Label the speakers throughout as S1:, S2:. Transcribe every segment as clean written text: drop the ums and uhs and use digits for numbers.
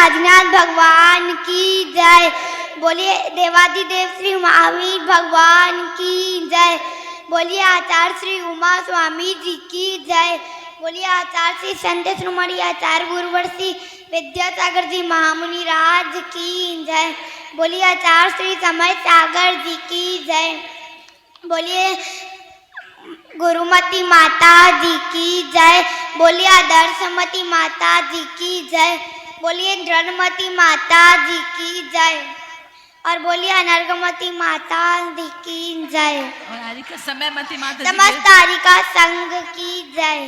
S1: आदिनाथ भगवान की जय। बोलिए देवादिदेव श्री महावीर भगवान की जय। बोलिए आचार्य श्री उमा स्वामी जी की जय। बोलिए आचार्य श्री संत श्रोमणी आचार्य गुरुवर श्री विद्यासागर जी महामुनि राज की जय। बोलिए आचार्य श्री समय सागर जी की जय। बोलिए गुरुमती माता जी की जय। बोलिए आदर्शमती माता जी की जय। बोलिए धर्ममती माता जी की जय और बोलिए अनर्गमती माता जी की जय
S2: और आज का समय मती माता
S1: समस्त तारिका संघ की जय।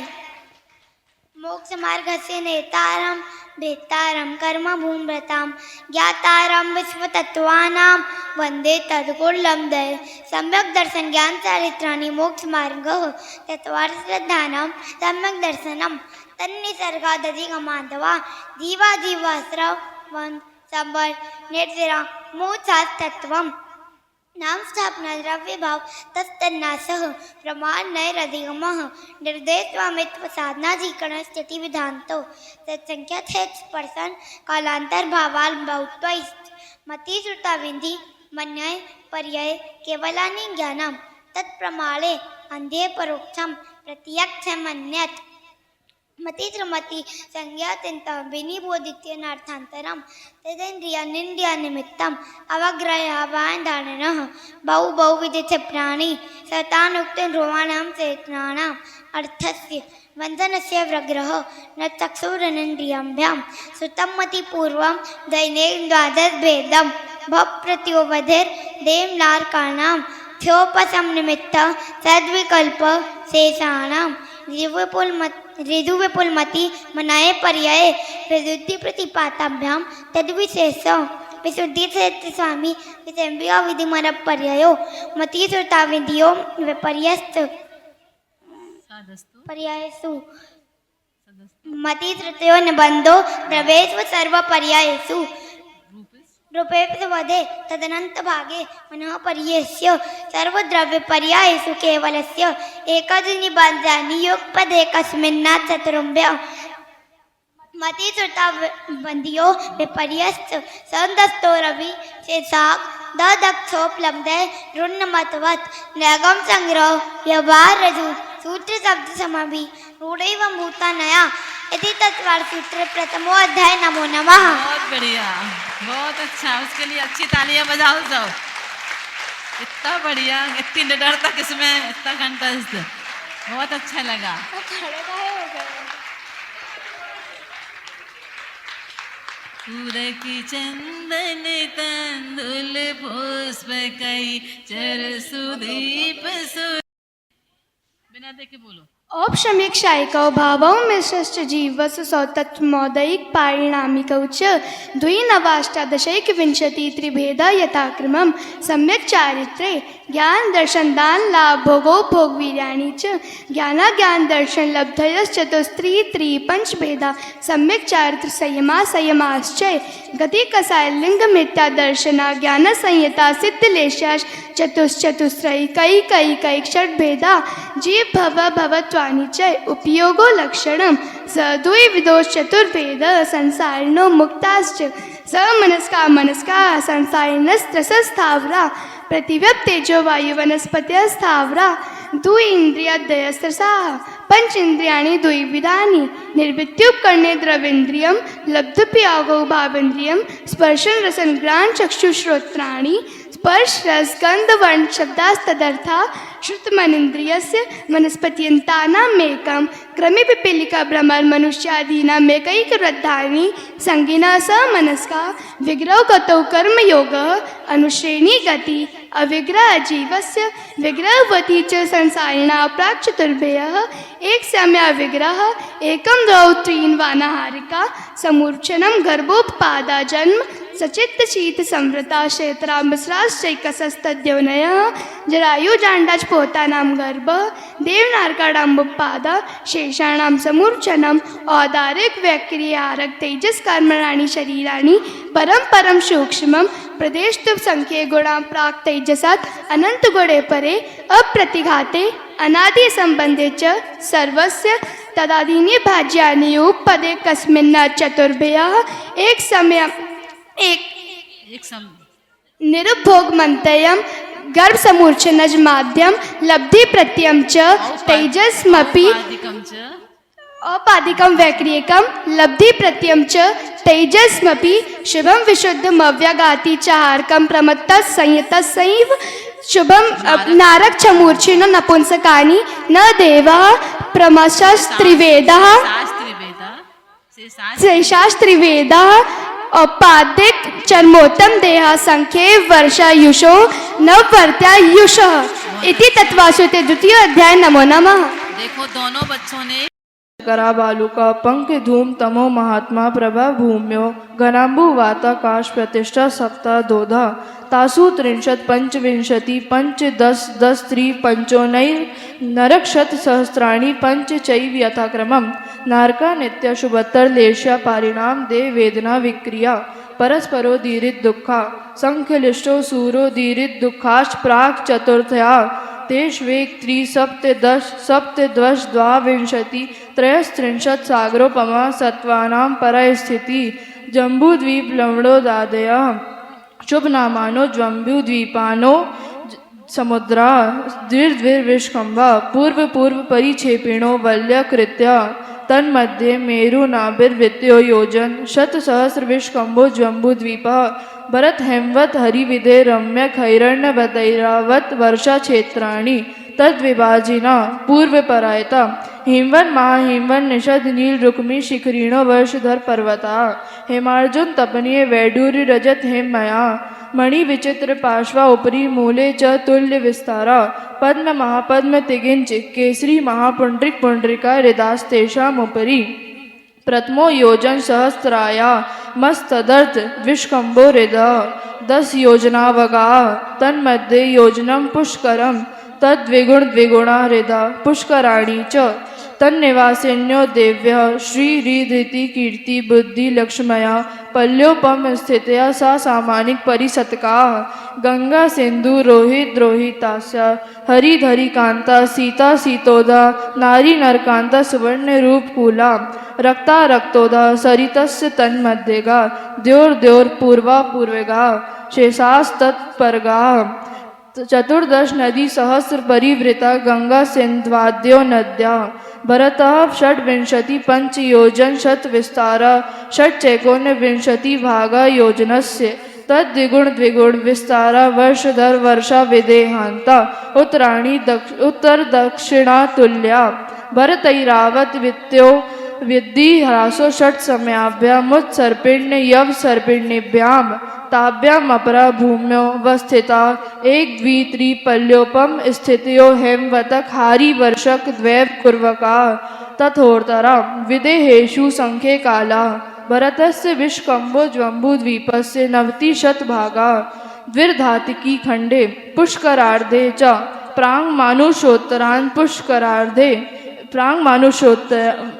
S1: मोक्ष मार्ग से नेतारम भेतारम कर्म भूमृताम ज्ञातारम विश्व तत्वानां वंदे तद्गुरुं दय। सम्यक दर्शन ज्ञान चारित्राणि मोक्ष मार्ग तत्वार्थ श्रद्धानां सम्यक दर्शनम तन्निसर्गादधिगमाधवा जीवा जीवास्रव वन संबल निर्जरा मोक्षास्तत्वम नाम स्थापना द्रव्य भाव तस्तन्नासः प्रमाण नैरधिगमः निर्देशवामित्व साधना जीकरण स्थिति विधानतो तत्संख्या थे स्पर्शन कालांतर भावाल बहुत्वैश्च मति श्रुता विधि मन्यय पर्याय केवलानि ज्ञानम तत्प्रमाणे अंधे परोक्षम प्रत्यक्षमन्यत् मतित्रमति संज्ञा चिंता विनिबोधित्यनार्थांतरम तदेन्द्रिया निमित्तम अवग्रहावान धारणः बहु बहुविध प्राणी सतानुक्त ध्रुवाणां चेतनानां अर्थस्य बंधनस्य व्रग्रह न चक्षुरनेन्द्रियाभ्यां सुतमति पूर्वं दैनिक द्वादश भेदम भप्रत्योवधिर देवनारकाणां थ्योपसंनिमित्त सद्विकल्प शेषाणां ऋदुविपुलमति मनाये पर्याये प्रवृत्ति प्रतिपाताभ्यां तद्विशेष विशुद्धि से स्वामी विषय विधिमर पर्यायो मति श्रुता विधियो विपर्यस्त पर्यायसु मति श्रुतयो निबंधो द्रव्येषु सर्व पर्यायेषु रूपेषु वधे तदनंत भागे मनः पर्ययस्य सर्वद्रव्य पर्यायेषु केवलस्य एकनिबंधानि योगपदेकस्मिन्ना चतुर्भ्य मति श्रुता बंधियो विपर्यस्त संदस्तो रवि शेषाक दक्षोपलब्धे रुन्नमतवत् नगम संग्रह व्यवहार रजु सूत्र शब्द समाभि रूढ़ैव भूता नया इति तत्वार सूत्र प्रथमो अध्याय। नमो नमः।
S2: बहुत बढ़िया, बहुत अच्छा। उसके लिए अच्छी तालियां बजाओ सब। इतना बढ़िया, इतनी निडरता किसमें, इतना कंटेस्ट, बहुत अच्छा लगा। पूर की चंदन तंदुल पुष्प कई चर सुदीप बिना देखे बोलो।
S3: औपशमिक शायिकौ भावौ मिश्रश्च जीवस्य सौतत्वमौदैक पारिणामिकौ च द्विनवाष्टादशैकविंशति त्रिभेदा यथाक्रमं सम्यक् चारित्रे ज्ञान दर्शन दान लाभ भोगोपभोग वीर्याणि च ज्ञानाज्ञान दर्शन लब्धयश्चतुस्त्री त्रि पंचभेदा सम्यक् चारित्र संयमा संयमाश्च गति कसाय लिंग मिथ्या दर्शना ज्ञान संयता सिद्धलेशाश्च चतुश्चतुस्रयी कई कई कई षड्भेदा जीव भव भवत्वानि च उपयोगो लक्षणं स द्विविधोश्चतुर्भेद संसारिणो मुक्ताश्च स मनस्का मनस्का संसारिणस्त्रसस्थावरा पृथिव्यप तेजो वायु वनस्पतय स्थावरा द्विन्द्रियादयस्त्रसाः पंचेन्द्रियाणि द्विविधानि निर्वृत्युपकरणे द्रवेन्द्रियं लब्धुपयोगो भावेन्द्रियं स्पर्शन रसन घ्राण चक्षुश्रोत्राणि स्पर्श रस गंध वर्ण शब्दास्तदर्था श्रुतमनिन्द्रियस्य वनस्पत्यन्तानामेकं क्रमे पिपीलिका भ्रमर मनुष्यादीनामेकैकवृद्धानि संगिना स मनस्का विग्रह गतौ कर्मयोगः अनुश्रेणी गति अविग्रह जीवस्य विग्रहवती च संसारिणा प्राक् चतुर्भ्यः एक समय विग्रह एकं द्वौ त्रीन् वानाहारिका समूर्छनं गर्भोत्पादा जन्म सचित्त शीत संवृता क्षेत्रा मिश्राश्चैकसस्तद्योनयः जरायुजाण्डाच पोतानां गर्भ देवनारकाणामुत्पाद शेषाणां समूर्छनम् औदारिक व्यक्रियारक तेजस्कर्मणानि शरीराणि परं परं सूक्ष्मं प्रदेशतु संख्ये गुणा प्राक् तेजसात् अनंत गुणे परे अप्रतिघाते अनादि संबंधे च सर्वस्य तदादीनि भाज्यानि उपपदे कस्मिन् चतुर्भ्यः एक समय
S2: एक सम
S3: निरुपभोगमन्तयं गर्भसमूर्छनज माध्यम लब्धि प्रत्ययं च तेजस्मपि
S2: औपाधिकं च
S3: औपाधिकं वैक्रियकं लब्धि प्रत्ययं च तेजस्मपि शुभं विशुद्धम् अव्यगाति चाहारकं प्रमत्तः संयतस्सैव शुभं नारक छमूर्छिनो नपुंसकानि न देवः प्रमशस्त्रिवेदः शेषास्त्रिवेदः औपाधिक चर्मोत्तम देह संख्ये वर्षायुषो नववर्त्यायुषः इति तत्वासुते द्वितीय अध्याय। नमो नमः।
S2: देखो दोनों बच्चों ने
S4: करा बालुका पंख धूम तमो महात्मा प्रभा भूम्यो घनाम्बु वाताकाश प्रतिष्ठा सप्ता दोधा तासु त्रिंशत् पंचविंशति पंच दस दस त्रि पंचोनैर नरक्षत सहस्राणि पंच चैव यथाक्रमम् नारका नित्य शुभत्तर लेश्या पारिणाम दे वेदना विक्रिया परस्परो दीरित दुःखा संख्यलिष्टो सूरो दीरित दुःखाश्च प्राक् चतुर्थया तेष्वेक त्रिसप्तदश सप्तद्वश द्वाविंशति त्रयस्त्रिंशत् सागरोपमा सत्त्वानां परस्थिति जम्बूद्वीप लवणोदादयः शुभनामानो जम्बूद्वीपानो समुद्रा द्विर्द्विर्विष्कम्भा पूर्व पूर्व परिक्षेपिणो वल्यकृत्य तन्मध्ये मेरुनाभिर्वित्यो योजन शतसहस्रविष्कम्भो जम्बूद्वीपः भरत हेमवत हरिविदे रम्य खैरण्यवतैरावत वर्षा क्षेत्राणि तद्विभाजिना पूर्वपरायता हेमवन महाहेमवन निषद नील रुक्मी शिखरिणो वर्षधर पर्वता हेमार्जुन तपनीय वैडूर्य रजत हेममया मणि विचित्र पार्श्वा उपरि मूले च तुल्य विस्तारा पद्म महापद्म तिगिंच केसरी महापुंड्रिक पुंड्रिका हृदास्तेषामुपरि प्रथमो योजन सहस्राया मस्तदर्थ विष्कम्भो हृदय 10 योजनावगा तन्मध्ये योजनम पुष्करम तद्विगुण द्विगुणा हृदय पुष्कराणि च तन्निवासिन्यो देव्य श्रीहृदिति कीर्ति बुद्धि लक्ष्मया पल्योपम स्थितया सा सामानिक परिसतका गंगा सिंधु रोहित रोहितास्या हरिधरी कांता सीता सीतोदा नारी नरकांता सुवर्ण रूप कूला रक्ता रक्तोदा सरितस्य तन्मध्यगा द्योर द्योर पूर्वा पूर्वेगा शेषास्तत्परगा चतुर्दश नदी सहस्र परिवृता गंगा सिंध्वाद्यो नद्या भरतः षड्विंशति पंच योजन शत विस्तारा षट चैकोन्य विंशति भागा योजनस्य तद्विगुण द्विगुण विस्तारा वर्ष दर वर्षा विदेहांता उत्तराणी उत्तर दक्षिणा तुल्या भरतैरावत वित्यो विद्धि ह्रासो षट समयाभ्याम उत्सर्पिण्य यव सर्पिण्यभ्याम ताभ्याम अपरा भूम्यो वस्थिता एक द्वि त्रि पल्योपम स्थितयो हेमवतक हारी वर्षक द्वैव कुर्वका तथोर्तरा विदेहेषु संख्ये काला भरतस्य विष्कम्भो जम्बूद्वीपस्य 90 शतभागा द्विर्धातिकी खंडे पुष्करार्धे च प्राङ्मानुषोत्तरान् पुष्करार्धे प्राङ्मानुषोत्तरान्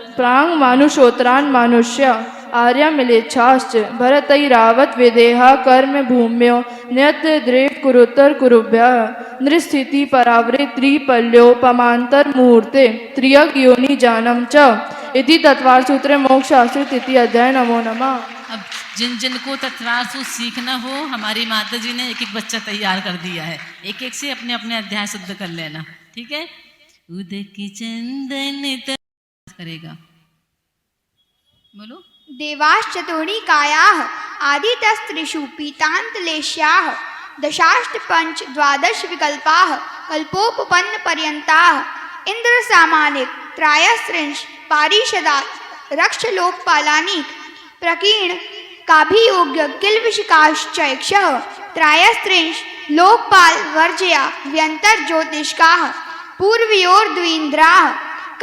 S4: मानुष्य आर्या मिलेच्छाश्च भरतैरावत विदेहा कर्म भूम्यो न्यत्र द्रेव कुरुत्तर कुरुभ्यः नृस्थिति परावृत त्रिपल्योपमांतर मुहूर्ते त्रियक योनि जानम च इति तत्वार सूत्र मोक्ष शास्त्र तृतीय अध्याय। नमो नमः।
S2: अब जिन जिन को तत्वार्थ सीखना हो हमारी माता जी ने एक एक बच्चा तैयार कर दिया है, एक एक से अपने अपने अध्याय शुद्ध कर लेना, ठीक है। उदक चंदन करेगा, बोलो।
S1: देवाश्चतुर्णिकायाः आदितस्त्रिषु पीतान्तलेश्याः दशाष्ट पंच द्वादश विकल्पाः कल्पोपपन्नपर्यन्ताः इन्द्रसामानिक त्रयस्त्रिंश पारिषदात् रक्षलोकपालानि प्रकीर्ण काभियोग्य किल्बिषकाश्चैक्षः त्रयस्त्रिंश लोकपाल वर्जया व्यंतर ज्योतिष्काः पूर्वयोर्द्वीन्द्राः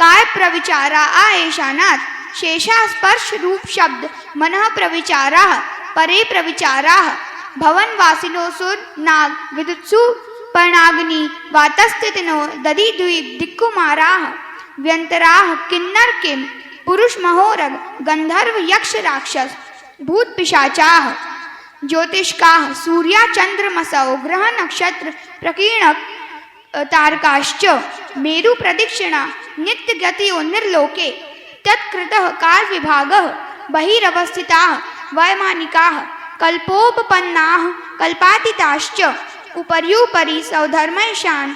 S1: काय प्रविचारा आएशानात् शेषा स्पर्श रूप शब्द मनः प्रविचाराः परे प्रविचाराः भवन वासिनो सुर नाग विदुत्सु पर्णाग्नि वातस्थितिनो दधिद्वीप दिक्कुमाराः व्यंतराः किन्नर किम पुरुष महोरग गंधर्व यक्ष राक्षस भूत पिशाचाः ज्योतिष्काः सूर्या चंद्रमसौ ग्रह नक्षत्र प्रकीर्णक तारकाश्च मेरु प्रदक्षिणा
S5: नित्यगतियो निर्लोके तत्कृतः कालविभागः बहिरवस्थिताः वैमानिकाः कल्पोपपन्नाः कल्पातीताश्च उपर्युपरि सौधर्मैशान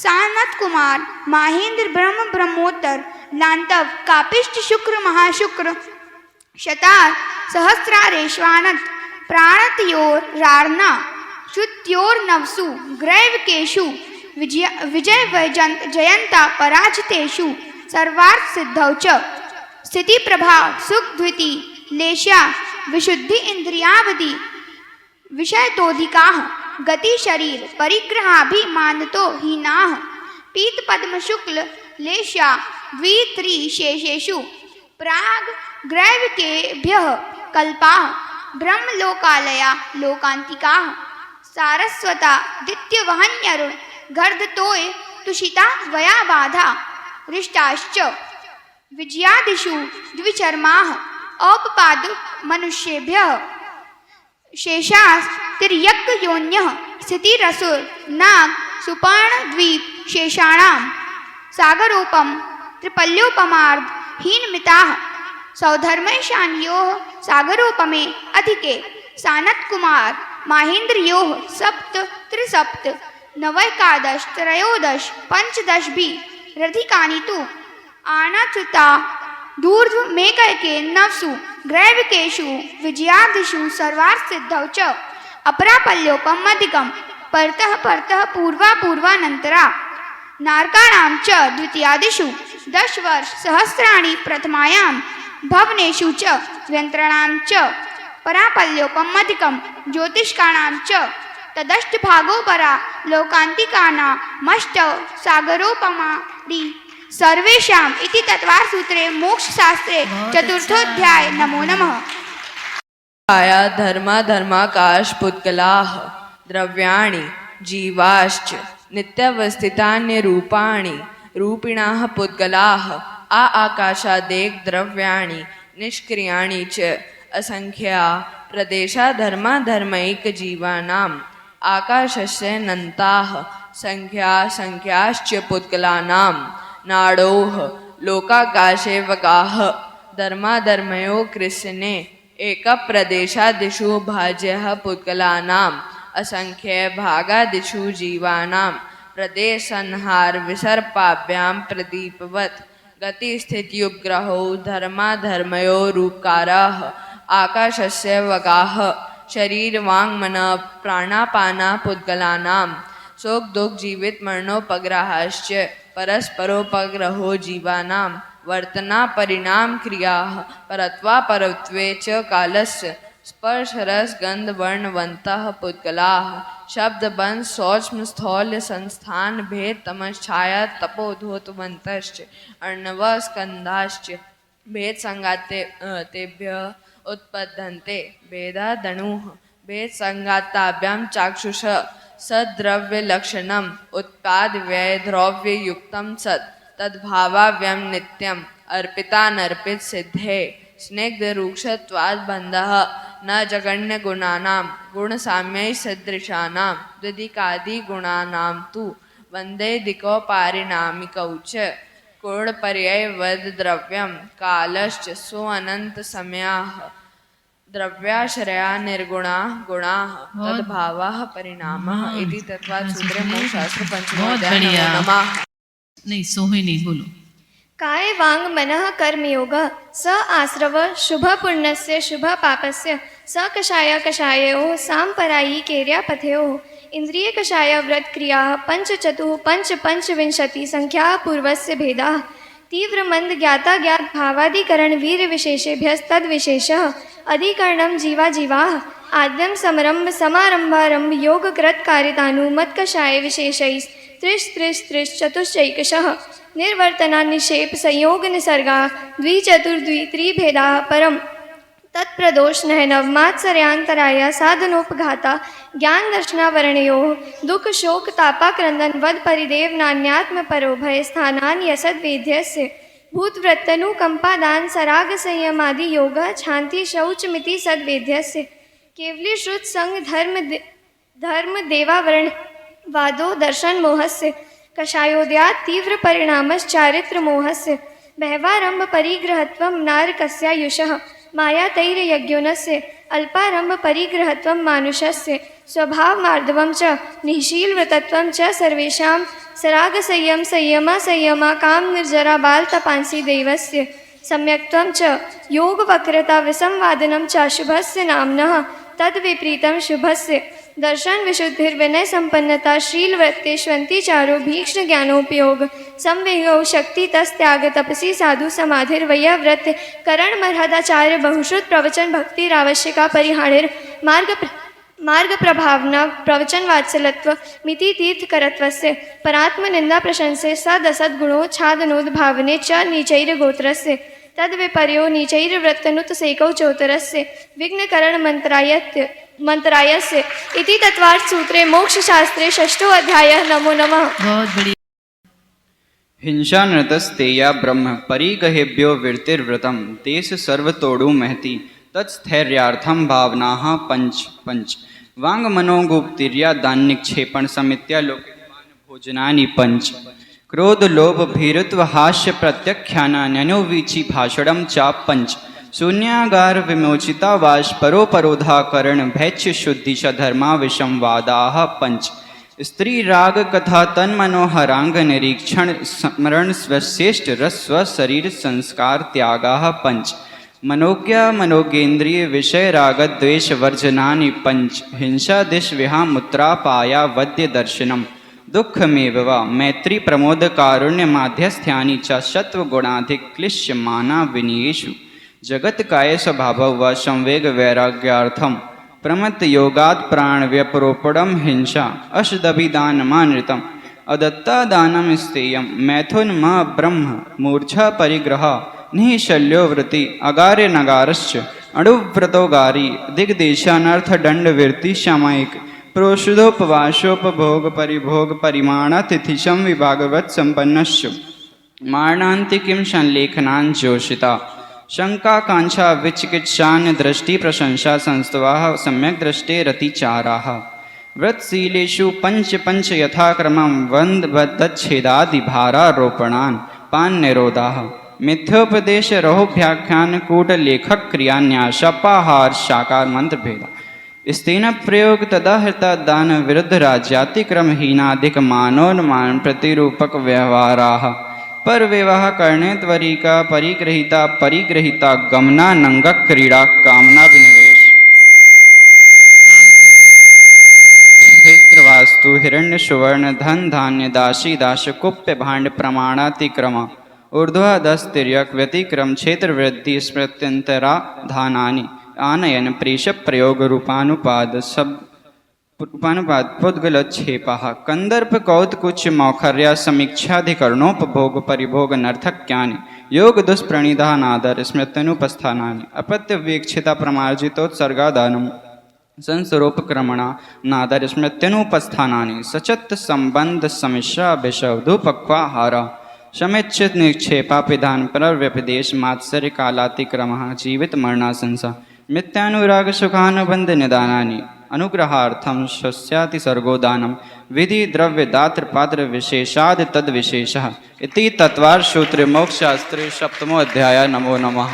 S5: सानत्कुमार माहेंद्र ब्रह्मोत्तर लांतव कापिष्ट शुक्र महाशुक्र शतार सहस्रारेश्वानत प्राणतयोर रारणा श्रुत्योर नवसु ग्रैवकेषु विजय जयंता पराजितेषु सर्वार्थ सिद्धौ च स्थिति प्रभाव सुख द्विति लेशा विशुद्धि इंद्रियावधि विषयतोधिकाः गति शरीर परिग्रहाभिमानतो हीनाः पीत पद्म शुक्ल लेशा द्वित्रिशेषेषु प्राग ग्रैवकेभ्यः कल्पाः ब्रह्मलोकालया लोकांतिकाः सारस्वता दित्यवहन्यरुण गर्धतोय तुषिता वया बाधा रिष्टाश्च विजयादिषु द्विचर्माः औपपाद मनुष्येभ्यः शेषास्तिर्यज्ञयोन्यः स्थितिरसुर नाग सुपर्ण द्वीप शेषाणां सागरोपम त्रिपल्योपमार्ध हीनमिताः सौधर्मैशान्योः सागरोपमे अधिके सानत्कुमार माहेन्द्रयोः सप्त त्रिसप्त नवैकादश त्रयोदश पंचदश भी रधिकानि तु आनाच्युता दूर्ध्वमेकैके नवसु ग्रैविकेषु विजयादिषु सर्वार्थ सिद्धौ च अपरापल्योपमधिकं परतः परतः पूर्वा पूर्वानन्तरा नारकाणां च द्वितीयादिषु 10 वर्ष सहस्राणि प्रथमायां भवनेषु च यन्त्राणां च परापल्योपमधिकं ज्योतिष्काणां च तदष्टभागोपरा लोकान्तिकानामष्टौ सागरोपमादि सर्वेषाम् इति तत्त्वसूत्रे मोक्षशास्त्रे चतुर्थोऽध्याय। नमो नमः।
S6: आया धर्माकाश पुद्गलाः द्रव्याणि जीवाश्च नित्यावस्थितान्यरूपाणि रूपिणाः पुद्गलाः आकाशादेक द्रव्याणि निष्क्रियाणि च असंख्या प्रदेशा धर्मैकजीवानाम् आकाशस्य नन्ताः संख्याश्च पुद्गलानाम् नाडोः लोकाकाशे वगाः धर्माधर्मयो कृष्णे एकप्रदेशादिषु भाज्यः पुद्गलानाम् असंख्य भागादिषु जीवानां प्रदेशसंहार विसर्पाभ्यां प्रदीपवत् गतिस्थित्युपग्रहौ धर्माधर्मयो रूपकाराः आकाशस्य वगाः शरीरवाङ्मनः प्राणापाना पुद्गलानां शोक दुख जीवित मरणोपग्रहाश्च परस्परोपग्रहो जीवानां वर्तना परिणाम क्रियाः परत्वापरत्वे च कालस्य स्पर्शरस गंध वर्णवन्तः पुद्गलाः शब्द बंध सौक्ष्म स्थौल्य संस्थान भेद तमस छाया तपोधोतवन्तश्च अर्णव स्कंधाश्च भेद संगाते तेभ्यः उत्पद्यन्ते भेदा दणुः भेद संगाताभ्यां चाक्षुष सद्द्रव्य लक्षणम उत्पाद व्यय द्रव्य युक्तम सत् तद्भावाव्यम नित्यम अर्पितानर्पित सिद्धे स्निग्ध रूक्षत्वाद बंधः न जगण्य गुणानां गुण साम्यै सदृशानां द्विदिकादि गुणानां तु वंदे दिको पारिणामिकौ च कोणपर्ययवद द्रव्यम कालश्च सो अनंत समयाः द्रव्याश्रया निर्गुणा गुणाः तद्भावाः परिणामः इति तत्त्वसूत्रे मोक्षशास्त्र पंचमोऽध्याय। नमो नमः।
S2: नहीं सोहिनी बोलो।
S3: काय वांग मनः कर्मयोगः स आश्रव शुभ पुण्यस्य शुभ पापस्य स कषाय कषाययोः सांपरायी केर्यापथयोः इंद्रिय कषाय व्रत क्रियाः पंचचतुः पंचविंशति संख्याः पूर्वस्य भेदाः तीव्र मंद ज्ञाता ज्ञात भावाधिकरण वीर विशेषेभ्यस्तद विशेषः अधिकरणम जीवा जीवाः आद्यम समरंभ समारंभारंभ योगकृत कारितानुमत कषाय विशेषैः त्रिश चतुश्चैकशः निर्वर्तना निषेप संयोग निसर्गा द्विचतुर्द्वित्रिभेदा परम तत्प्रदोष नवमात्सर्यांतराया साधनोपघाता ज्ञान दर्शनावरणयो दुख शोक तापाक्रंदन वद परिदेव नान्यात्म परो भय स्थानान यसद वेद्यस्य भूतवृत्तनुकंपादान सराग संयमादि योग शांति शौचमिति सद्वेद्यस्य केवली श्रुत संग धर्म देवावरण वादो दर्शन मोहस्य कषायोदयात् तीव्रपरिणामश्चारित्रमोहस्य बहवारम्भपरिग्रहत्वं नारकस्यायुषः मायातैर्यज्ञोनस्य अल्पारम्भपरिग्रहत्वं मानुषस्य स्वभावमार्दवं च निःशीलव्रतत्वं च सर्वेषां सरागसंयम संयमा कामनिर्जरा बालतपांसि देवस्य सम्यक्त्वं च योगवक्रता विसंवादनं च शुभस्य नाम्नः तद्विपरीतं शुभस्य दर्शन विशुद्धिर्विनय संपन्नता शीलवृत्तेष्वन्तिचारो भीक्ष्ण ज्ञानोपयोग संवेगो शक्ति तस्त्याग तपसी साधु समाधिर्वयव्रत करण मर्हदाचार्य बहुश्रुत प्रवचन भक्तिरावश्यका परिहाणिर मार्ग प्रभावना प्रवचन वात्सलत्व मिति तीर्थकरत्वस्य परात्मनिंदा प्रशंसे सदसद्गुणोच्छादनोद्भावने च नीचैर्गोत्रस्य तद्विपर्यो नीचैर्वृत्तनुतसेकौ चोत्तरस्य विघ्नकरण मंत्रायस्य इति तत्वार्थ सूत्रे मोक्षशास्त्रे षष्ठो अध्यायः। नमो नमः।
S2: बहुत बढ़िया।
S7: हिंसा नृतस्तेया ब्रह्म परिगहेभ्यो वृत्तिर्व्रतम देश सर्वतोड़ु महति तत्स्थैर्यार्थम भावनाः पंच पंच वांग मनोगुप्तिर्या दान निक्षेपण समित्या लोकपान भोजनानि पंच क्रोध लोभ भीरुत्व हास्य प्रत्याख्यानान्यो वीची भाषणम चा पंच शून्यागार विमोचिता वाश परोपरोधाकरण भैच्य शुद्धि च धर्मा विषमवादाः पंच स्त्री राग कथा तन्मनोहरांग निरीक्षण स्मरण स्वश्रेष्ठ रस्व शरीर संस्कार त्यागाः पंच मनोज्ञा मनोगेन्द्रिय विषय राग द्वेष वर्जनानि पंच हिंसा दिश विहामुत्रापाया वद्य दर्शनम दुःखमेव वा मैत्री प्रमोद कारुण्य माध्यस्थ्यानि च सत्वगुणाधिक क्लिश्यमाना विनयेषु जगत काय स्वभाव व संवेग वैराग्यार्थम प्रमत्त योगात् प्राण व्यपरोपणम हिंसा अशदभिदानमानृतम अदत्ता दानम स्तेयम मैथुन म ब्रह्म मूर्छा परिग्रह निःशल्यो वृत्ति अगार्य नगारश्च अणुव्रतोगारी दिग्देशानर्थ दंड वृत्ति सामायिक प्रोषुधोपवासोपभोग परिभोग परिमाणातिथिशं विभागवत संपन्नश्च मारणान्तिकीं संलेखनान् जोषिता शंकाकांक्षा विचिकित्सान् दृष्टि प्रशंसा संस्तवाः सम्यक् दृष्टेरतिचाराः व्रतशीलेषु पंच पंच यथाक्रमं वन्दच्छेदादिभारारोपणान् पाननिरोधाः मिथ्योपदेश रहोभ्याख्यान कूटलेखक क्रियान्यासपाहार शाकार मंत्र भेदा स्तेन प्रयोग तदाहृता दान विरुद्ध राज्यातिक्रम हीनाधिक मानोन्मान प्रतिरूपक व्यवहाराः पर विवाह करणे त्वरिका परिग्रहिता गमना नंगक क्रीड़ा कामना विनिवेश क्षेत्रवास्तु हिरण्य सुवर्ण धन धान्य दासी दास कुप्य भांड प्रमाणातिक्रम ऊर्ध्वाधस तिर्यक व्यतिक्रम क्षेत्र वृद्धि स्मृत्यंतरा धानानि आनयन प्रेष प्रयोग रूपानुपाद सब रूपानुपाद पुद्गलक्षेपाः कंदर्प कौतकुच मौखर्या समीक्षाधिकरणोपभोग परिभोग नर्थक्यानि योग दुष्प्रणिधानादर स्मृत्यनुपस्थानानि अपत्यवीक्षिता प्रमार्जितोत्सर्गादानं संसरोपक्रमणा नादर स्मृत्यनुपस्थानानि सचत्त संबंध समिश्रा विषवधुपक्वाहारा समिच्छित निक्षेपा पिधान प्रव्यपदेश मात्सर्य कालातिक्रमः जीवित मरणासंसा मिथ्यानुराग सुखानुबंध निदानानि अनुग्रहार्थम शस्याति सर्गोदानम विधि द्रव्य दात्र पात्र विशेषाद तद विशेषः इति तत्वार सूत्र मोक्ष शास्त्रे सप्तमो अध्याय। नमो नमः।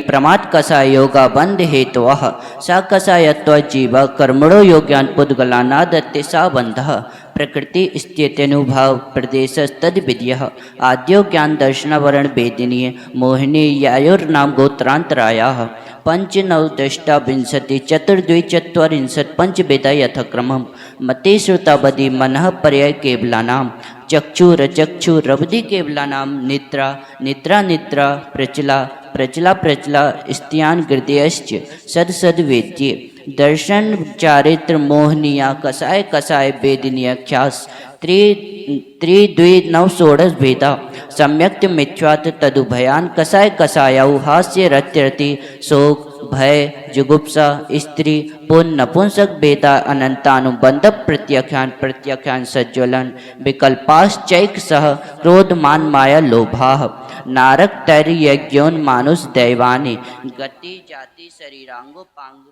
S8: प्रमाद कसा योगा बंध हेतुः सा कसायत्व जीव कर्मणो योग्यान पुद्गलानादत्ते सा बंधः प्रकृति स्थित्यनुभाव प्रदेश तद विद्यः आद्यो ज्ञान दर्शन वर्ण वेदिनीय मोहिनी यायोर्नाम गोत्रांतरायाः पंचनवदष्टा विंशति चतुर्द्विचत्वारिंशत् पंचवेदा यथक्रमम् मते श्रुतावधि मनः पर्याय केवलानां चक्षुरवधि केवलानां निद्रा निद्रा निद्रा प्रचला प्रचला प्रचला स्त्रियान् हृदयश्च सद्वेद्ये दर्शन चारित्र मोहनीया कसाय कसाय वेदिनीयाख्यास त्रि नव षोडश भेदा सम्यक्त मिथ्यात् तदुभयान कसाय कसायौ हास्य रत्यरति शोक भय जुगुप्सा स्त्री पुन नपुंसक भेदा अनंतानुबंध प्रत्याख्यान सज्ज्वलन विकल्पाश्चैक सह क्रोध मान माया लोभाः नारक तैर्यज्ञोन मानुष दैवानि गति जाति शरीरांगोपांग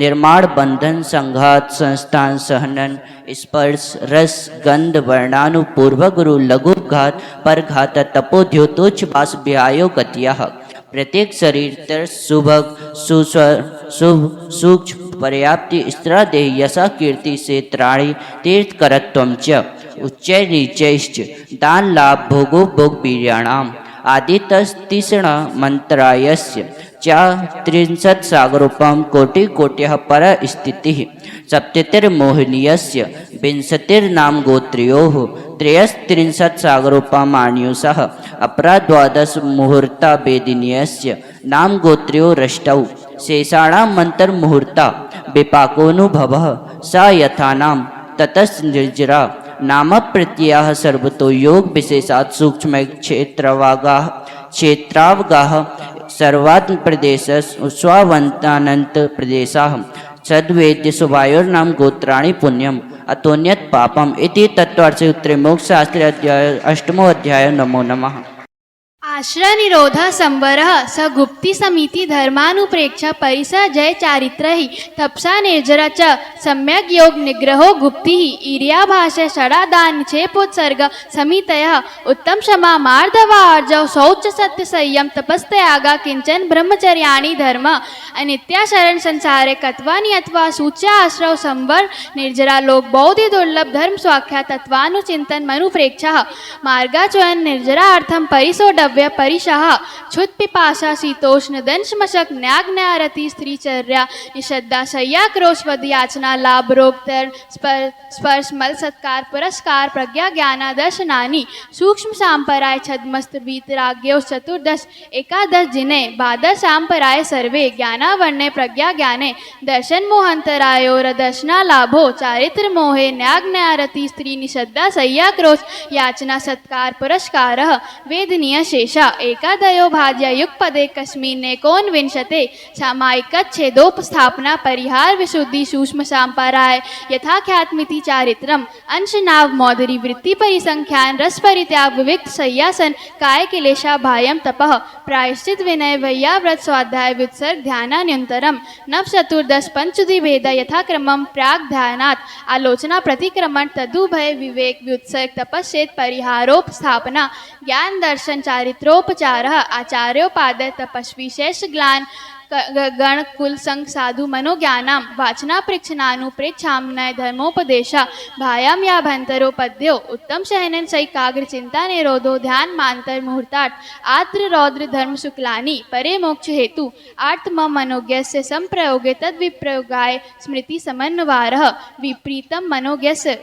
S8: निर्माण बंधन संघात संस्थान सहनन स्पर्श रस गंध वर्णानुपूर्व गुरु लघुघात परघात तपोद्योतोच्च वास व्यायो गतियः प्रत्येक शरीर तर सुभग शुभ सूक्ष्म पर्याप्ति स्त्रादेह यशा कीर्ति से त्राणी तीर्थ करत्वम च उच्चै नीचैश्च दान लाभ भोगो भोग वीर्याणाम आदितस्तिषण मंत्रायस्य चा 30 सागरोपम कोटि कोट्यः पर स्थितिः सप्ततिर्मोहनीयस्य विंशतिर्नाम गोत्र्योः 33 सागरोपमान्युषः अपरा 12 मुहूर्ता वेदिनीयस्य नाम गोत्र्यो रष्टौ शेषाणां मंत्रमुहूर्ता विपाकोनुभवः स यथानाम ततस् निर्जरा नाम प्रत्ययः सर्वतो योग विशेषात् सूक्ष्म क्षेत्रावगाः सर्वात् प्रदेश स्वावंतानंत प्रदेशाः सद्वेद्य सुवायोर्नाम गोत्राणि पुण्यम अतोन्यत पापम इति तत्वार्थे उत्तरे मोक्ष शास्त्रे अध्याय 8 अध्याय नमो नमः।
S3: आश्रय निरोध संवर स गुप्ति समिति धर्मानुप्रेक्षा परिस जय चारित्र ही तपसा निर्जरा च सम्यक योग निग्रहो गुप्ति ही ईर्या भाष्य षडादान छेपोत्सर्ग समितय उत्तम क्षमा मार्दवा अर्जव शौच सत्य संयम तपस्त्यागा किंचन ब्रह्मचर्याणि धर्म अनित्या शरण संसारे कत्वानि अथवा सूच्या आश्रव संवर निर्जरा लोक बौद्धि दुर्लभ धर्म स्वाख्या तत्वानुचिंतन मनुप्रेक्षा मार्गाचयन निर्जरा अर्थम परिसोडव्य परिशाह क्षुत पिपाशा शीतोष्ण दंश मशक न्याग्न्यारति स्त्रीचर्या निषद्दा शय्या क्रोशवद याचना लाभ रोग तर स्पर्श मल सत्कार पुरस्कार प्रज्ञा ज्ञानादर्शनानि सूक्ष्म सांपराय छद्मस्त वीतराग्यो चतुर्दश एकादश जिने बादर सांपराय सर्वे ज्ञानावर्णे प्रज्ञा ज्ञाने दर्शन मोहंतरायोर दर्शना लाभो चारित्र मोहे न्याग्न्यारति स्त्री निषद्दा शय्या क्रोश याचना सत्कार पुरस्कार वेदनीय शेषा एकादयो भाज्य युगपदे कस्मिन्ने कोनविंशते सामायिकच्छेदोपस्थापना परिहार विशुद्धि सूक्ष्म सांपराय यथाख्यात्मिति चारित्रम अंश नाव मौदरी वृत्ति परिसंख्यान रस परित्याग विविक्त शय्यासन काय किलेशा भायम तपः प्रायश्चित विनय वैयाव्रत स्वाध्याय व्युत्सर्ग ध्यानान्यंतरम नव चतुर्दश पंचुधि भेद यथाक्रमम प्राग ध्यानात् आलोचना प्रतिक्रमण तदुभय विवेक व्युत्सर्ग तपश्चेत परिहारोपस्थापना ज्ञान दर्शन चारित्रोपचारः आचार्योपादय तपस्वी शेष ग्लान गण कुल संग साधु मनोज्ञानाम वाचना प्रेक्षणानुप्रेक्षामनय धर्मोपदेशा भायाम या भंतरोपद्यो उत्तम शयनन सैकाग्र चिंता निरोधो ध्यान मांतर मुहूर्तात् आद्र रौद्र धर्म शुक्लानि परे मोक्ष हेतु आत्म मनोज्ञस्य संप्रयोगे तद विप्रयोगाय स्मृति समन्वयः विपरीतम मनोज्ञस्य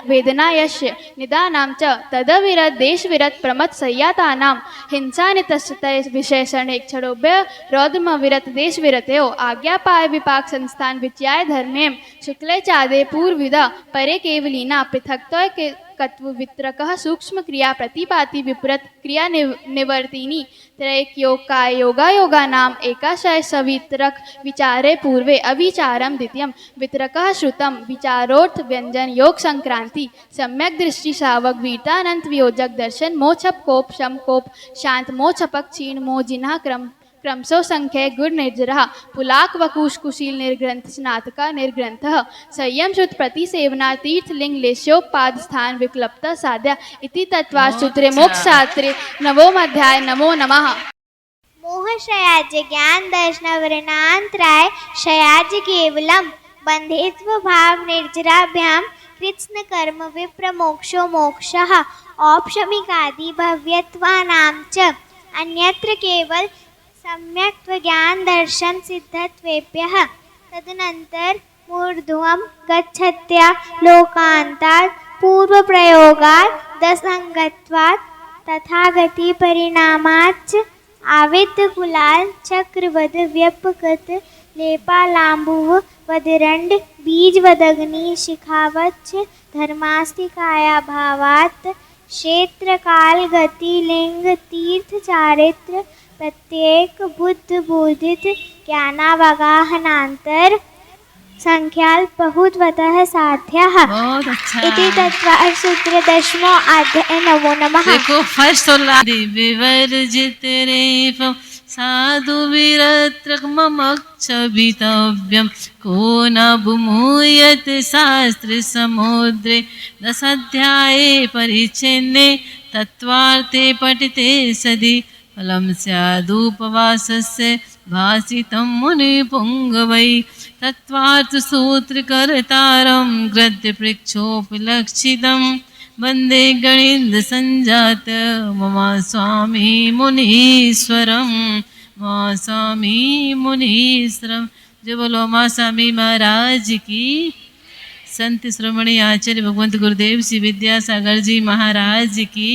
S3: वेदनायस्य निदानाम च तदविरत देशविरत प्रमथ संयातानां हिंसानितस्तय विशेषण क्षणोभ्य रौद्रम विरत देश विरतयो आज्ञापाय विपाक संस्थान विच्याय धर्मेम शुक्ले चादे पूर्वविदा परे केवलीना पृथक्तय के कत्व वित्रकः सूक्ष्म क्रिया प्रतिपाति विपरीत क्रिया निवर्तिनी त्रैक योग काय योगा योगा नाम एकाशय सवित्रक विचारे पूर्वे अविचारम द्वितीयम वित्रकः श्रुतम विचारोर्थ व्यंजन योग संक्रांति सम्यक दृष्टि शावक वीरतानंत वियोजक दर्शन मोछप कोप शम कोप शांत मोछपक क्षीण मोजिन्हा क्रमशो संख्य गुण निर्जरा पुलाक वकुश कुशील निर्ग्रंथ स्नातका निर्ग्रंथः संयम शुद्ध प्रतिसेवना तीर्थलिंग लेशोपाद स्थान विक्लप्त साध्या इति तत्वासूत्रे मोक्ष शास्त्रे नवोऽध्याय नमो नमः।
S1: मोहशयाज ज्ञान दर्शन वर्णांतराय शयाज केवलम बंधेत्व भाव निर्जराभ्याम कृत्स्न कर्म विप्रमोक्षो मोक्षः औपशमिकादि भव्यत्वानां च अन्यत्र केवल सम्यक्त्व ज्ञान दर्शन सिद्धत्वेभ्यः तदनंतर मूर्ध्वं गच्छत्या लोकान्तात् पूर्व प्रयोगात् दसंगत्वात् तथागति परिणामाच्च आविद्य कुलाल चक्रवद व्यपगत लेपालाम्बुव वदरंड बीजवदग्नि शिखावच्च धर्मास्तिकाया भावात् क्षेत्र काल गति लिंग तीर्थ चारित्र प्रत्येक बुद्ध बोधित ज्ञानावगाहनांतर संख्याल बहुत्वतः साध्यः इति तत्वासूत्र 10 अध्याय नमो नमः।
S2: देखो फर्स्ट विवर्जित रेफ साधु विरत्रमक्षभितव्यं को न भूमूयत शास्त्र समुद्रे दशाध्याये परिच्छिन्ने तत्त्वार्थे पठिते सदि फलं स्यादुपवासस्य भासितं मुनिपुङ्गवै तत्त्वार्थसूत्रकर्तारं गद्यपृच्छोपलक्षितं वन्दे गणेन्द्रसञ्जात मम स्वामी मुनीश्वरं मम स्वामी मुनीश्वरं। जो बोलो माँ स्वामी महाराज की, संत श्रोमणी आचार्य भगवंत गुरुदेव श्री विद्यासागर जी महाराज की।